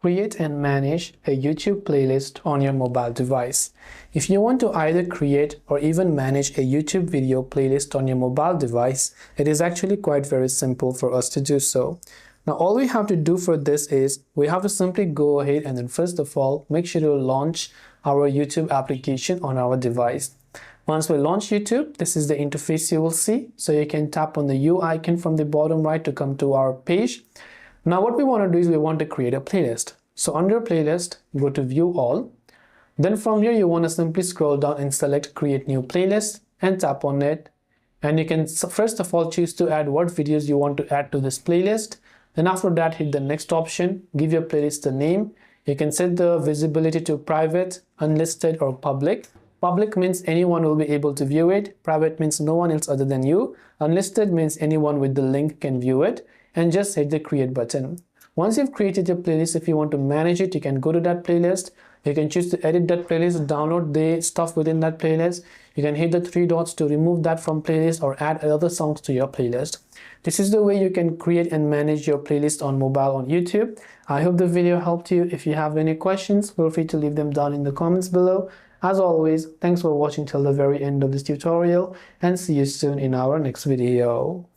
Create and manage a YouTube playlist on your mobile device. If you want to either create or even manage a YouTube video playlist on your mobile device, it is actually quite very simple for us to do so. Now all we have to do for this is we have to simply go ahead and then first of all make sure to launch our YouTube application on our device. Once we launch YouTube, this is the interface you will see. So you can tap on the U icon from the bottom right to come to our page. Now what we want to do is we want to create a playlist. So under playlist, go to view all. Then from here you want to simply scroll down and select create new playlist and tap on it. And you can first of all choose to add what videos you want to add to this playlist. Then after that hit the next option, give your playlist a name. You can set the visibility to private, unlisted or public. Public means anyone will be able to view it. Private means no one else other than you. Unlisted means anyone with the link can view it. And just hit the create button. Once you've created your playlist, if you want to manage it, you can go to that playlist. You can choose to edit that playlist, download the stuff within that playlist. You can hit the three dots to remove that from playlist or add other songs to your playlist. This is the way you can create and manage your playlist on mobile on YouTube. I hope the video helped you. If you have any questions, feel free to leave them down in the comments below. As always, thanks for watching till the very end of this tutorial and see you soon in our next video.